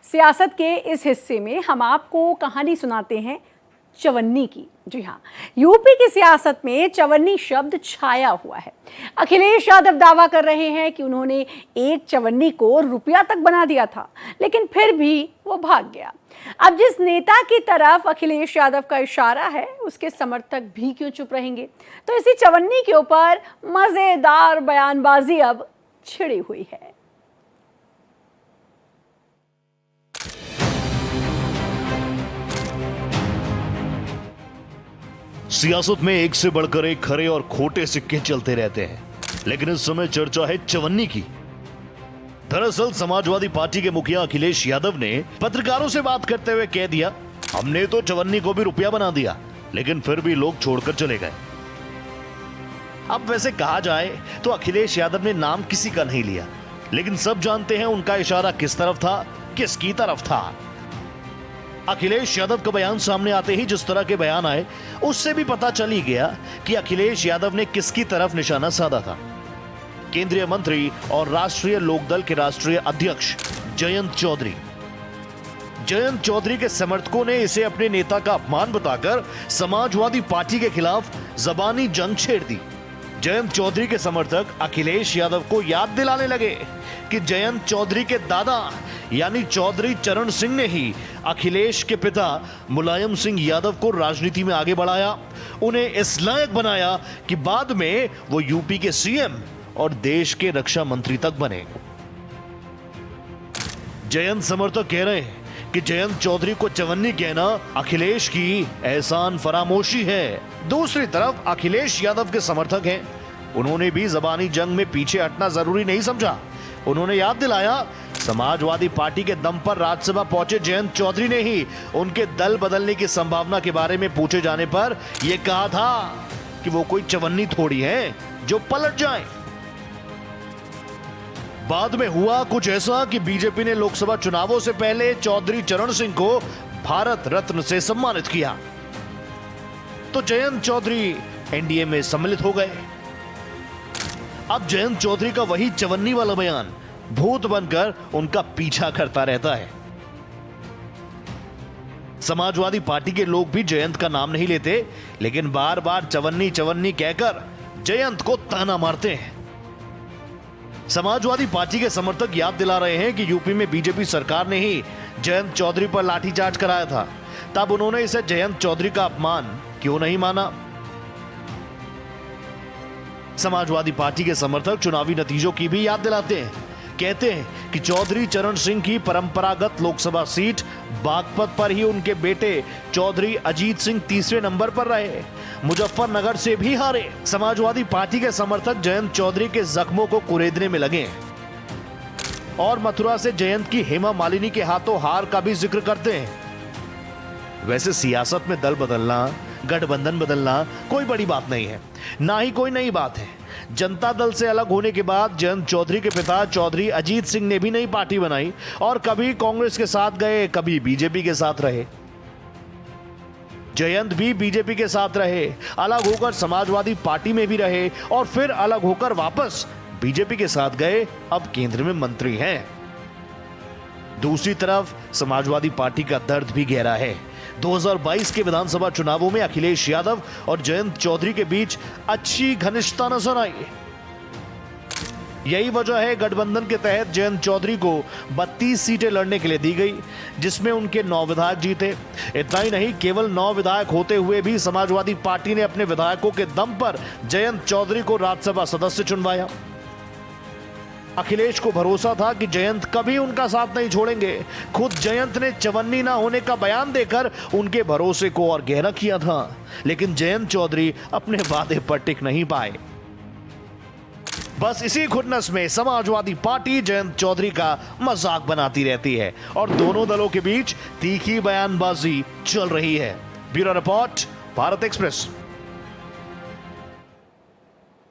सियासत के इस हिस्से में हम आपको कहानी सुनाते हैं चवन्नी की। जी हाँ, यूपी की सियासत में चवन्नी शब्द छाया हुआ है। अखिलेश यादव दावा कर रहे हैं कि उन्होंने एक चवन्नी को रुपया तक बना दिया था, लेकिन फिर भी वो भाग गया। अब जिस नेता की तरफ अखिलेश यादव का इशारा है, उसके समर्थक भी क्यों चुप रहेंगे? तो इसी चवन्नी के ऊपर मजेदार बयानबाजी अब छिड़ी हुई है। सियासत में एक से बढ़कर एक खरे और खोटे सिक्के चलते रहते हैं, लेकिन इस समय चर्चा है चवन्नी की। दरअसल समाजवादी पार्टी के मुखिया अखिलेश यादव ने पत्रकारों से बात करते हुए कह दिया, हमने तो चवन्नी को भी रुपया बना दिया, लेकिन फिर भी लोग छोड़कर चले गए। अब वैसे कहा जाए तो अखिलेश यादव ने नाम किसी का नहीं लिया, लेकिन सब जानते हैं उनका इशारा किस तरफ था, किसकी तरफ था। अखिलेश यादव का बयान सामने आते ही जिस तरह के बयान आए, उससे भी पता चल ही गया कि अखिलेश यादव ने किसकी तरफ निशाना साधा था। केंद्रीय मंत्री और राष्ट्रीय लोकदल के राष्ट्रीय अध्यक्ष जयंत चौधरी। जयंत चौधरी के समर्थकों ने इसे अपने नेता का अपमान बताकर समाजवादी पार्टी के खिलाफ जबानी जंग छेड़ दी। जयंत चौधरी के समर्थक अखिलेश यादव को याद दिलाने लगे कि जयंत चौधरी के दादा यानी चौधरी चरण सिंह ने ही अखिलेश के पिता मुलायम सिंह यादव को राजनीति में आगे बढ़ाया, उन्हें इस लायक बनाया कि बाद में वो यूपी के सीएम और देश के रक्षा मंत्री तक बने। जयंत समर्थक कह रहे हैं कि जयंत चौधरी को चवन्नी कहना अखिलेश की एहसान फरामोशी है। दूसरी तरफ अखिलेश यादव के समर्थक हैं, उन्होंने भी जबानी जंग में पीछे हटना जरूरी नहीं समझा। उन्होंने याद दिलाया, समाजवादी पार्टी के दम पर राज्यसभा पहुंचे जयंत चौधरी ने ही उनके दल बदलने की संभावना के बारे में पूछे जाने पर यह कहा था कि वो कोई चवन्नी थोड़ी है जो पलट जाए। बाद में हुआ कुछ ऐसा कि बीजेपी ने लोकसभा चुनावों से पहले चौधरी चरण सिंह को भारत रत्न से सम्मानित किया, तो जयंत चौधरी एनडीए में सम्मिलित हो गए। अब जयंत चौधरी का वही चवन्नी वाला बयान भूत बनकर उनका पीछा करता रहता है। समाजवादी पार्टी के लोग भी जयंत का नाम नहीं लेते, लेकिन बार बार चवन्नी चवन्नी कहकर जयंत को ताना मारते हैं। समाजवादी पार्टी के समर्थक याद दिला रहे हैं कि यूपी में बीजेपी सरकार ने ही जयंत चौधरी पर लाठीचार्ज कराया था, तब उन्होंने इसे जयंत चौधरी का अपमान क्यों नहीं माना। समाजवादी पार्टी के समर्थक चुनावी नतीजों की भी याद दिलाते हैं, कहते हैं कि चौधरी चरण सिंह की परंपरागत लोकसभा सीट बागपत पर ही उनके बेटे चौधरी अजीत सिंह तीसरे नंबर पर रहे, मुजफ्फरनगर से भी हारे। समाजवादी पार्टी के समर्थक जयंत चौधरी के जख्मों को कुरेदने में लगे और मथुरा से जयंत की हेमा मालिनी के हाथों हार का भी जिक्र करते हैं। वैसे सियासत में दल बदलना, गठबंधन बदलना कोई बड़ी बात नहीं है, ना ही कोई नई बात है। जनता दल से अलग होने के बाद जयंत चौधरी के पिता चौधरी अजीत सिंह ने भी नई पार्टी बनाई और कभी कांग्रेस के साथ गए, कभी बीजेपी के साथ रहे। जयंत भी बीजेपी के साथ रहे, अलग होकर समाजवादी पार्टी में भी रहे और फिर अलग होकर वापस बीजेपी के साथ गए, अब केंद्र में मंत्री हैं। दूसरी तरफ समाजवादी पार्टी का दर्द भी गहरा है। 2022 के विधानसभा चुनावों में अखिलेश यादव और जयंत चौधरी के बीच अच्छी घनिष्ठता नजर आई। यही वजह है गठबंधन के तहत जयंत चौधरी को 32 सीटें लड़ने के लिए दी गई, जिसमें उनके 9 विधायक जीते। इतना ही नहीं, केवल 9 विधायक होते हुए भी समाजवादी पार्टी ने अपने विधायकों के दम पर जयंत चौधरी को राज्यसभा सदस्य चुनवाया। अखिलेश को भरोसा था कि जयंत कभी उनका साथ नहीं छोड़ेंगे। खुद जयंत ने चवन्नी ना होने का बयान देकर उनके भरोसे को और गहरा किया था, लेकिन जयंत चौधरी अपने वादे पर टिक नहीं पाए। बस इसी खुन्नस में समाजवादी पार्टी जयंत चौधरी का मजाक बनाती रहती है और दोनों दलों के बीच तीखी बयानबाजी चल रही है। Bureau report, Bharat express.